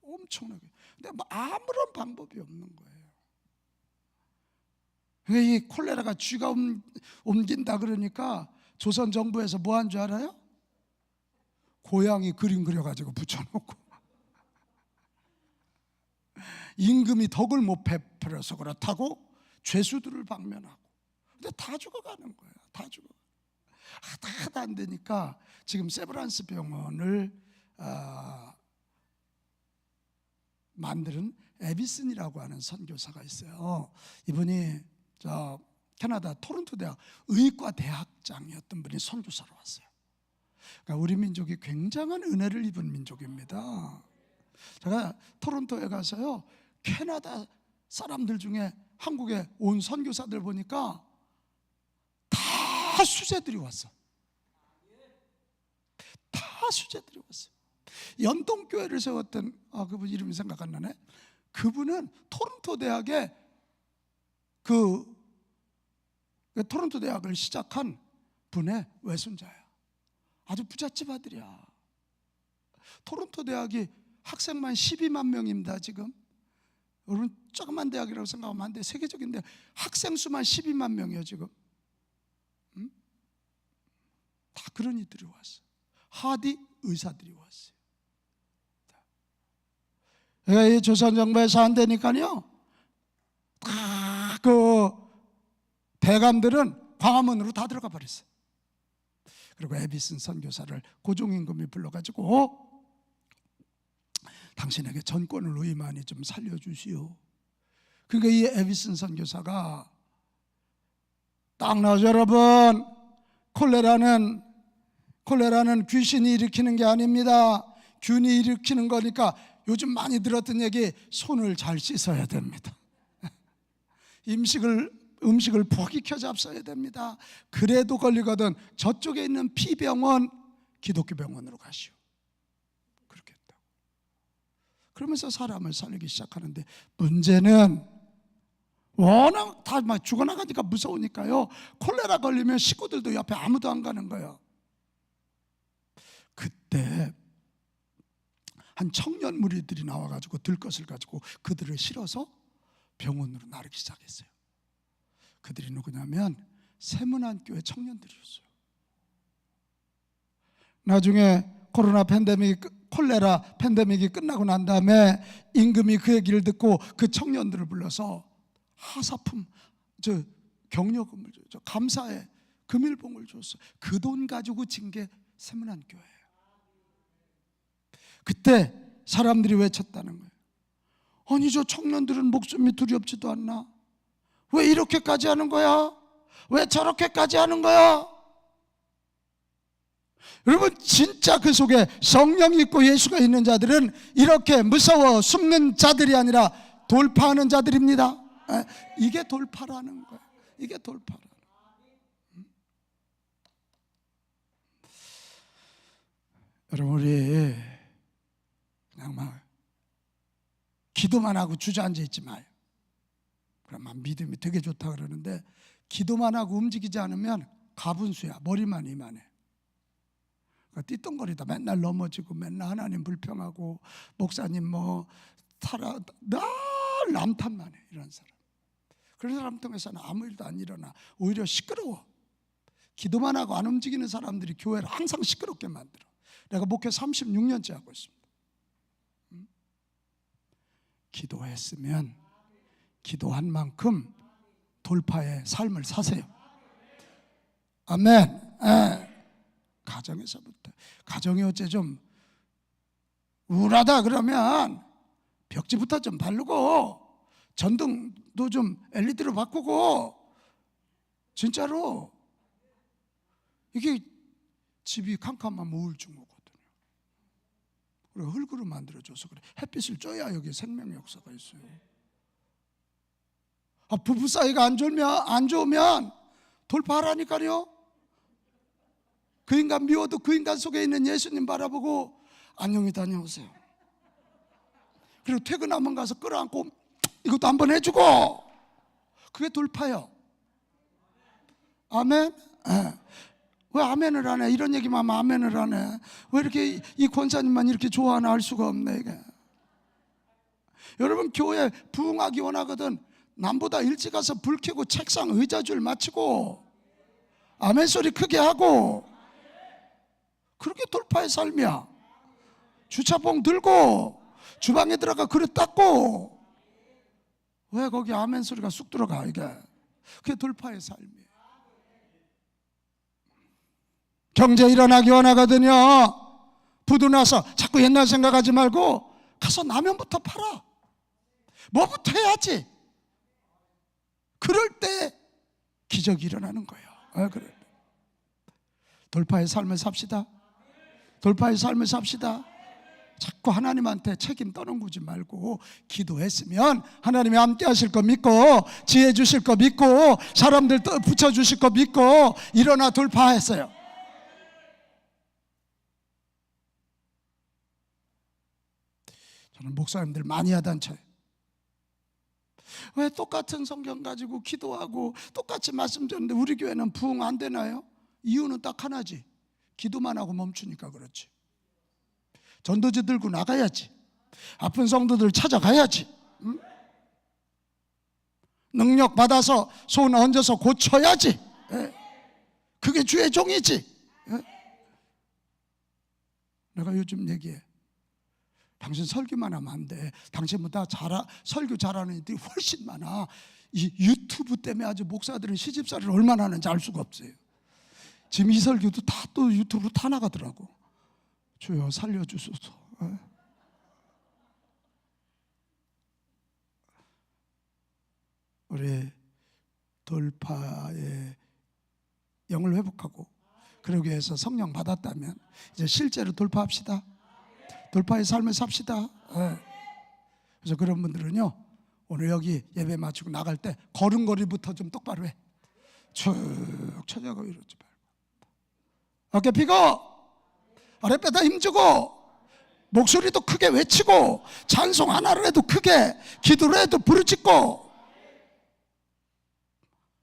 엄청나게. 근데 아무런 방법이 없는 거예요. 이 콜레라가 쥐가 옮긴다 그러니까 조선 정부에서 뭐 한 줄 알아요? 고양이 그림 그려가지고 붙여놓고 임금이 덕을 못 베풀어서 그렇다고 죄수들을 방면하고. 근데 다 죽어가는 거예요. 다 죽어. 하다 안 되니까 지금 세브란스 병원을 만드는 에비슨이라고 하는 선교사가 있어요. 이분이 저 캐나다 토론토 대학 의과 대학장이었던 분이 선교사로 왔어요. 그러니까 우리 민족이 굉장한 은혜를 입은 민족입니다. 제가 토론토에 가서요, 캐나다 사람들 중에 한국에 온 선교사들 보니까 다 수제들이 왔어. 다 수제들이 왔어. 연동교회를 세웠던 그분 이름이 생각 안 나네. 그분은 토론토 대학에 토론토 대학을 시작한 분의 외손자야. 아주 부잣집 아들이야. 토론토 대학이 학생만 12만 명입니다. 지금 여러분, 조그만 대학이라고 생각하면 안 돼. 세계적인 대학 학생 수만 12만 명이에요 지금. 다 그런 이들이 왔어. 하디 의사들이 왔어요. 이 조선 정부에서 안 되니까요, 다 그 대감들은 광화문으로 다 들어가 버렸어요. 그리고 에비슨 선교사를 고종임금이 불러가지고 당신에게 전권을 의임하니 좀 살려주시오. 그러니까 이 에비슨 선교사가 딱 나오죠. 여러분, 콜레라는 귀신이 일으키는 게 아닙니다. 균이 일으키는 거니까 요즘 많이 들었던 얘기, 손을 잘 씻어야 됩니다. 음식을 포기켜 잡숴야 됩니다. 그래도 걸리거든 저쪽에 있는 피병원, 기독교 병원으로 가시오. 그렇게 했다고. 그러면서 사람을 살리기 시작하는데, 문제는 워낙 다 막 죽어나가니까 무서우니까요, 콜레라 걸리면 식구들도 옆에 아무도 안 가는 거예요. 그때 한 청년 무리들이 나와가지고 들것을 가지고 그들을 실어서 병원으로 나르기 시작했어요. 그들이 누구냐면 세문안교회 청년들이었어요. 나중에 콜레라 팬데믹이 끝나고 난 다음에 임금이 그 얘기를 듣고 그 청년들을 불러서 하사품, 격려금을 줬죠. 감사의 금일봉을 줬어요. 그 돈 가지고 진 게 세문안교회예요. 그때 사람들이 외쳤다는 거예요. 아니, 저 청년들은 목숨이 두렵지도 않나? 왜 이렇게까지 하는 거야? 왜 저렇게까지 하는 거야? 여러분, 진짜 그 속에 성령이 있고 예수가 있는 자들은 이렇게 무서워 숨는 자들이 아니라 돌파하는 자들입니다. 이게 돌파라는 거예요. 이게 돌파라는 거예요. 여러분, 우리 그냥 막 기도만 하고 주저앉아 있지 마요. 그럼 믿음이 되게 좋다 그러는데, 기도만 하고 움직이지 않으면 가분수야. 머리만 이만해. 그러니까 띠똥거리다 맨날 넘어지고 맨날 하나님 불평하고 목사님 뭐 늘 남탓만 해. 이런 사람. 그런 사람 통해서는 아무 일도 안 일어나. 오히려 시끄러워. 기도만 하고 안 움직이는 사람들이 교회를 항상 시끄럽게 만들어. 내가 목회 36년째 하고 있습니다. 기도했으면 기도한 만큼 돌파의 삶을 사세요. 아멘. 가정에서부터. 가정이 어째 좀 우울하다 그러면 벽지부터 좀 바르고 전등도 좀 LED로 바꾸고, 진짜로 이게 집이 캄캄하면 우울증 오거든요. 우리가 흙으로 만들어줘서 그래. 햇빛을 쬐야 여기 생명 역사가 있어요. 부부 사이가 안 좋으면 돌파하라니까요. 그 인간 미워도 그 인간 속에 있는 예수님 바라보고 안녕히 다녀오세요. 그리고 퇴근하면 가서 끌어안고 이것도 한번 해주고. 그게 돌파요. 아멘. 왜 아멘을 안 해? 이런 얘기만 하면 아멘을 안 해. 왜 이렇게 이 권사님만 이렇게 좋아하나 알 수가 없네 이게. 여러분, 교회 부흥하기 원하거든. 남보다 일찍 가서 불 켜고 책상 의자줄 맞추고 아멘 소리 크게 하고, 그렇게 돌파의 삶이야. 주차봉 들고 주방에 들어가 그릇 닦고. 왜 거기 아멘 소리가 쑥 들어가? 이게 그게 돌파의 삶이에요. 경제 일어나기 원하거든요. 부도 나서 자꾸 옛날 생각하지 말고 가서 라면부터 팔아. 뭐부터 해야지. 그럴 때 기적이 일어나는 거예요. 그래. 돌파의 삶을 삽시다. 돌파의 삶을 삽시다. 자꾸 하나님한테 책임 떠넘기지 말고 기도했으면 하나님이 함께 하실 거 믿고, 지혜 주실 거 믿고, 사람들 붙여주실 거 믿고 일어나 돌파했어요. 저는 목사님들 많이 하단쳐요. 왜 똑같은 성경 가지고 기도하고 똑같이 말씀 전하는데 우리 교회는 부흥 안 되나요? 이유는 딱 하나지. 기도만 하고 멈추니까 그렇지. 전도지 들고 나가야지. 아픈 성도들 찾아가야지. 응? 능력 받아서 손 얹어서 고쳐야지. 그게 주의 종이지. 내가 요즘 얘기해. 당신 설교만 하면 안 돼. 당신보다 설교 잘하는 애들이 훨씬 많아. 이 유튜브 때문에 아주 목사들은 시집살이를 얼마나 하는지 알 수가 없어요. 지금 이 설교도 다 또 유튜브로 다 나가더라고. 주여 살려주소서. 우리 돌파의 영을 회복하고 그러기 위해서 성령 받았다면 이제 실제로 돌파합시다. 돌파의 삶을 삽시다. 그래서 그런 분들은요, 오늘 여기 예배 마치고 나갈 때 걸음걸이부터 좀 똑바로 해. 쭉 쳐져가고 이러지 말고 어깨 펴고 아랫배다 힘주고 목소리도 크게 외치고 찬송 하나를 해도 크게, 기도를 해도 부르짖고.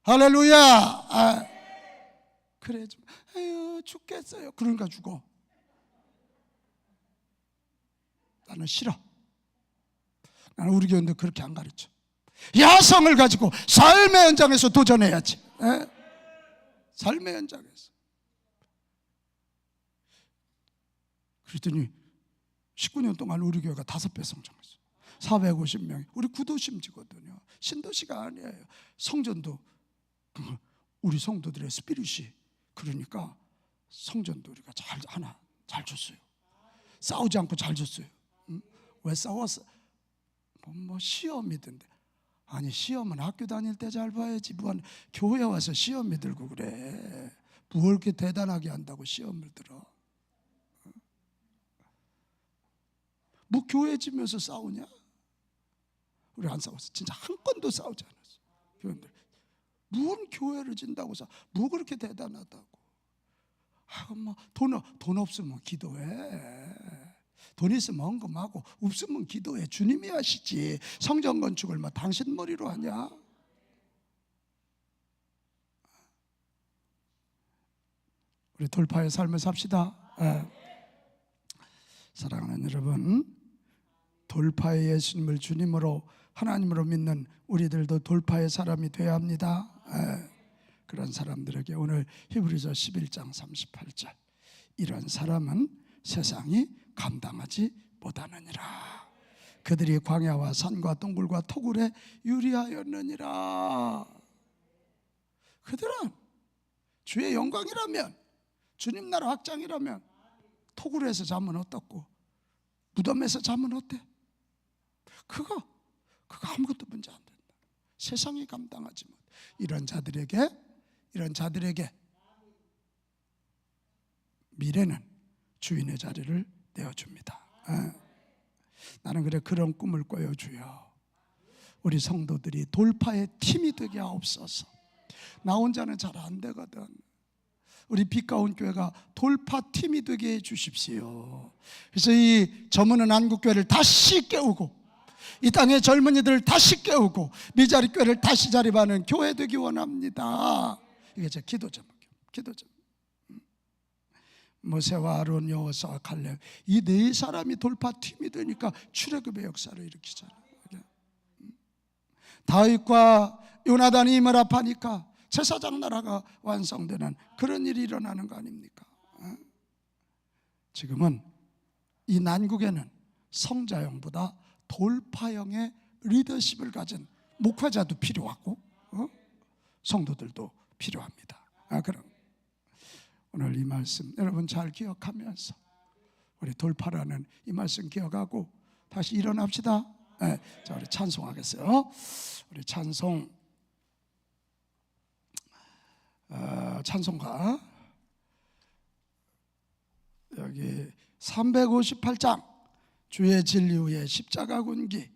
할렐루야. 그래 좀 아유 죽겠어요. 그러니까 죽어. 나는 싫어. 나는 우리 교회인데 그렇게 안 가르쳐. 야성을 가지고 삶의 현장에서 도전해야지. 삶의 현장에서. 그랬더니 19년 동안 우리 교회가 5배 성장했어요. 450명이. 우리 구도심지거든요. 신도시가 아니에요. 성전도 우리 성도들의 스피릿이, 그러니까 성전도 우리가 잘 줬어요. 싸우지 않고 잘 줬어요. 왜 싸웠어? 뭐 시험이던데. 아니 시험은 학교 다닐 때 잘 봐야지. 무한 교회 와서 시험이 들고 그래. 뭘 이렇게 대단하게 한다고 시험을 들어. 뭐 교회 지면서 싸우냐? 우리 안 싸웠어. 진짜 한 건도 싸우지 않았어. 교회들 무슨 교회를 진다고 뭐 그렇게 대단하다고. 뭐 돈 없으면 기도해. 돈 있으면 헌금하고 없으면 기도해. 주님이 하시지. 성전 건축을 뭐 당신 머리로 하냐? 우리 돌파의 삶을 삽시다. 사랑하는 여러분, 돌파의 예수님을 주님으로 하나님으로 믿는 우리들도 돌파의 사람이 되어야 합니다. 그런 사람들에게 오늘 히브리서 11장 38절, 이런 사람은 세상이 감당하지 못하느니라. 그들이 광야와 산과 동굴과 토굴에 유리하였느니라. 그들은 주의 영광이라면, 주님 나라 확장이라면 토굴에서 자면 어떻고 무덤에서 자면 어때? 그거 아무것도 문제 안 된다. 세상이 감당하지 못. 이런 자들에게 미래는 주인의 자리를 내어줍니다. 나는 그런 꿈을 꿔요. 주여, 우리 성도들이 돌파의 팀이 되게 하옵소서. 나 혼자는 잘 안 되거든. 우리 빛가운 교회가 돌파 팀이 되게 해주십시오. 그래서 이 저무는 한국교회를 다시 깨우고, 이 땅의 젊은이들을 다시 깨우고, 미자리 교회를 다시 자립하는 교회 되기 원합니다. 이게 제 기도 제목이에요. 모세와 아론, 여호수아, 갈렙, 이 네 사람이 돌파 팀이 되니까 출애굽의 역사를 일으키잖아요. 다윗과 요나단이 힘을 합하니까 제사장 나라가 완성되는 그런 일이 일어나는 거 아닙니까? 지금은 이 난국에는 성자형보다 돌파형의 리더십을 가진 목회자도 필요하고 성도들도 필요합니다. 그럼 오늘 이 말씀 여러분 잘 기억하면서 우리 돌파라는 이 말씀 기억하고 다시 일어납시다. 자, 우리 찬송하겠어요. 우리 찬송가 여기 358장 주의 진리 위에 십자가 군기